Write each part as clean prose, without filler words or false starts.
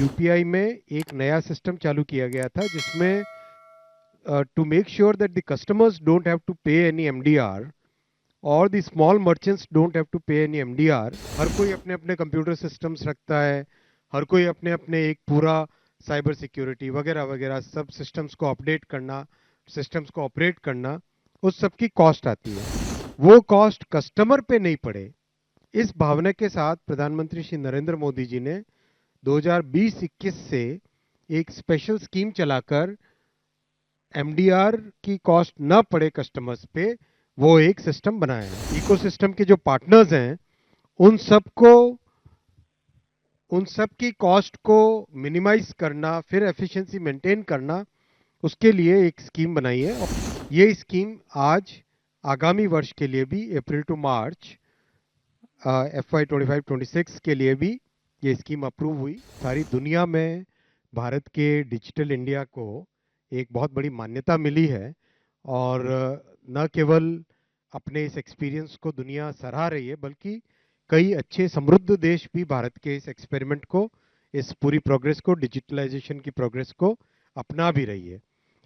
UPI में एक नया सिस्टम चालू किया गया था जिसमें to make sure that the customers don't have to pay any MDR और the small merchants don't have to pay any MDR। हर कोई अपने अपने कंप्यूटर सिस्टम्स रखता है, हर कोई अपने अपने एक पूरा साइबर सिक्योरिटी वगैरह वगैरह सब सिस्टम्स को अपडेट करना, सिस्टम्स को ऑपरेट करना, उस सब की कॉस्ट आती है। वो कॉस्ट कस्टमर पे नहीं पड़े, इस भावना के साथ प्रधानमंत्री श्री नरेंद्र मोदी जी ने 2020-21 से एक स्पेशल स्कीम चलाकर एमडीआर की कॉस्ट न पड़े कस्टमर्स पे, वो एक सिस्टम बनाया है। इकोसिस्टम के जो पार्टनर्स हैं उन सबको उन सब की कॉस्ट को मिनिमाइज करना, फिर एफिशिएंसी मेंटेन करना, उसके लिए एक स्कीम बनाई है। और ये स्कीम आज आगामी वर्ष के लिए भी अप्रैल टू मार्च FY 25-26 के लिए भी ये स्कीम अप्रूव हुई। सारी दुनिया में भारत के डिजिटल इंडिया को एक बहुत बड़ी मान्यता मिली है और न केवल अपने इस एक्सपीरियंस को दुनिया सराह रही है, बल्कि कई अच्छे समृद्ध देश भी भारत के इस एक्सपेरिमेंट को, इस पूरी प्रोग्रेस को, डिजिटलाइजेशन की प्रोग्रेस को अपना भी रही है।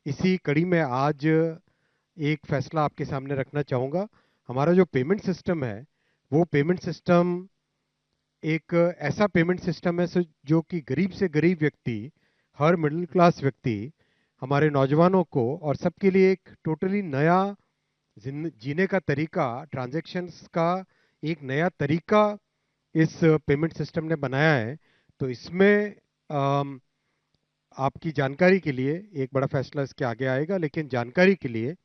इसी कड़ी में आज एक फैसला आपके सामने रखना चाहूँगा। हमारा जो पेमेंट सिस्टम है वो पेमेंट सिस्टम एक ऐसा पेमेंट सिस्टम है जो कि गरीब से गरीब व्यक्ति, हर मिडिल क्लास व्यक्ति, हमारे नौजवानों को और सबके लिए एक टोटली नया जीने का तरीका, ट्रांजैक्शंस का एक नया तरीका इस पेमेंट सिस्टम ने बनाया है। तो इसमें आपकी जानकारी के लिए एक बड़ा फैसला इसके आगे आएगा, लेकिन जानकारी के लिए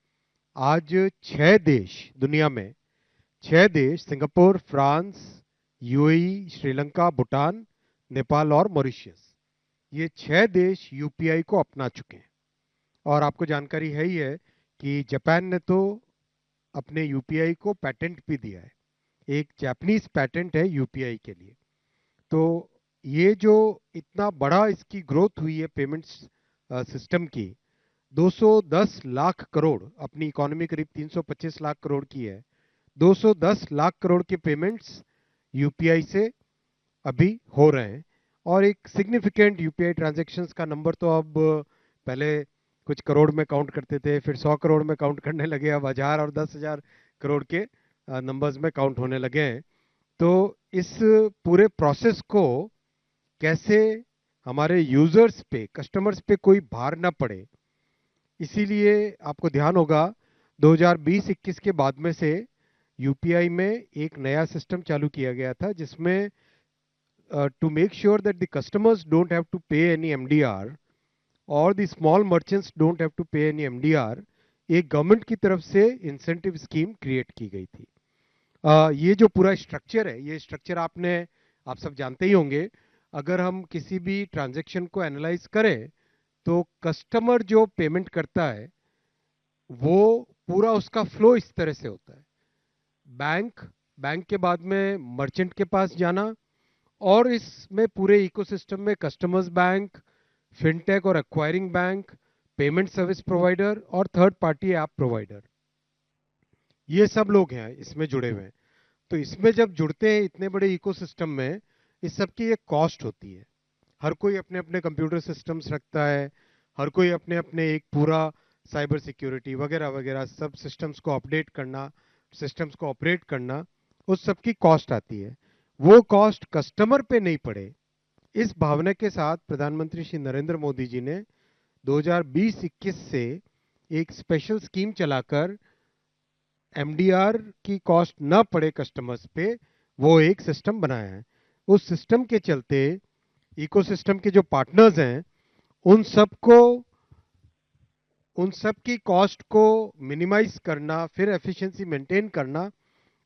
आज 6 देश दुनिया में, 6 देश Singapore, France, UAE, Sri Lanka, Bhutan, Nepal और मॉरिशस, ये 6 देश यूपीआई को अपना चुके हैं। और आपको जानकारी है ही है कि जापान ने तो अपने यूपीआई को पैटेंट भी दिया है, एक जापानीज पैटेंट है यूपीआई के लिए। तो ये जो इतना बड़ा इसकी ग्रोथ हुई है पेमेंट्स सिस्टम की, 210 लाख करोड़, अपनी इकोनॉमी करीब 325 लाख करोड़ की है, 210 लाख करोड़ के पेमेंट्स यूपीआई से अभी हो रहे हैं। और एक सिग्निफिकेंट यूपीआई ट्रांजैक्शंस का नंबर तो अब पहले कुछ करोड़ में काउंट करते थे, फिर 100 करोड़ में काउंट करने लगे, अब 1000 और 10,000 करोड़ के नंबर्स में काउंट होने लगे हैं। तो इस पूरे प्रोसेस को कैसे हमारे यूजर्स पे, कस्टमर्स पे कोई भार ना पड़े, इसीलिए आपको ध्यान होगा 2020-21 के बाद में से यूपीआई में एक नया सिस्टम चालू किया गया था जिसमें to make sure that the customers don't have to pay any MDR और the small merchants don't have to pay any MDR, एक गवर्नमेंट की तरफ से इंसेंटिव स्कीम क्रिएट की गई थी। ये जो पूरा स्ट्रक्चर है, ये स्ट्रक्चर आप सब जानते ही होंगे। अगर हम किसी भी ट्रांजैक्शन को एनालाइज करें तो कस्टमर जो पेमेंट करता है वो पूरा उसका फ्लो इस तरह से होता है। बैंक के बाद में मर्चेंट के पास जाना, और इसमें पूरे इकोसिस्टम में कस्टमर्स बैंक, फिनटेक और acquiring bank, payment service provider और थर्ड पार्टी ऐप प्रोवाइडर, ये सब लोग हैं इसमें जुड़े हुए हैं। तो इसमें जब जुड़ते हैं इतने बड़े इकोसिस्टम में, इस सब की एक कॉस्ट होती है। हर कोई अपने अपने कंप्यूटर सिस्टम्स रखता है, हर कोई अपने अपने एक पूरा साइबर सिक्योरिटी वगैरह वगैरह सब सिस्टम्स को अपडेट करना, सिस्टम्स को ऑपरेट करना, उस सब की कॉस्ट आती है। वो कॉस्ट कस्टमर पे नहीं पड़े, इस भावना के साथ प्रधानमंत्री श्री नरेंद्र मोदी जी ने 2020-21 से एक स्पेशल स्कीम चलाकर एमडीआर की कॉस्ट न पड़े कस्टमर्स पे, वो एक सिस्टम बनाया है। उस सिस्टम के चलते इकोसिस्टम के जो पार्टनर्स हैं उन सब की कॉस्ट को मिनिमाइज करना, फिर एफिशिएंसी मेंटेन करना,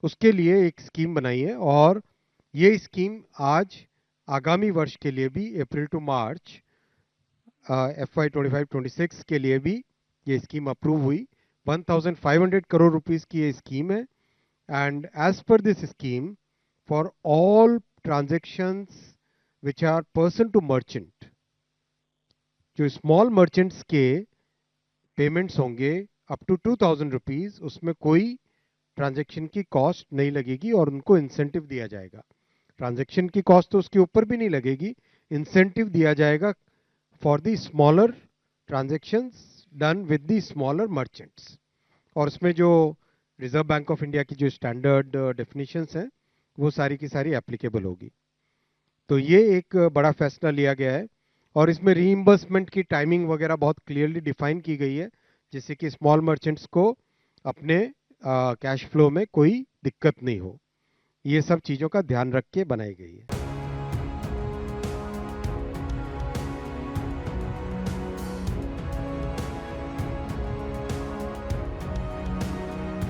उसके लिए एक स्कीम बनाई है। और ये स्कीम आज आगामी वर्ष के लिए भी अप्रैल टू मार्च FY 25-26 के लिए भी ये स्कीम अप्रूव हुई। 1500 करोड़ रुपीस की ये स्कीम है। And as per this scheme, for all transactions which are person to merchant, जो स्मॉल मर्चेंट्स के पेमेंट्स होंगे अप टू 2000 रुपीज, उसमें कोई ट्रांजैक्शन की कॉस्ट नहीं लगेगी और उनको इंसेंटिव दिया जाएगा। ट्रांजैक्शन की कॉस्ट तो उसके ऊपर भी नहीं लगेगी, इंसेंटिव दिया जाएगा for the smaller transactions done with the smaller merchants. और उसमें जो रिजर्व बैंक ऑफ इंडिया की जो स्टैंडर्ड डेफिनेशंस हैं वो सारी की सारी एप्लीकेबल होगी। तो ये एक बड़ा फैसला लिया गया है और इसमें रीइंबर्समेंट की टाइमिंग वगैरह बहुत क्लियरली डिफाइन की गई है, जिससे कि स्मॉल मर्चेंट्स को अपने कैश फ्लो में कोई दिक्कत नहीं हो। ये सब चीज़ों का ध्यान रख के बनाई गई है।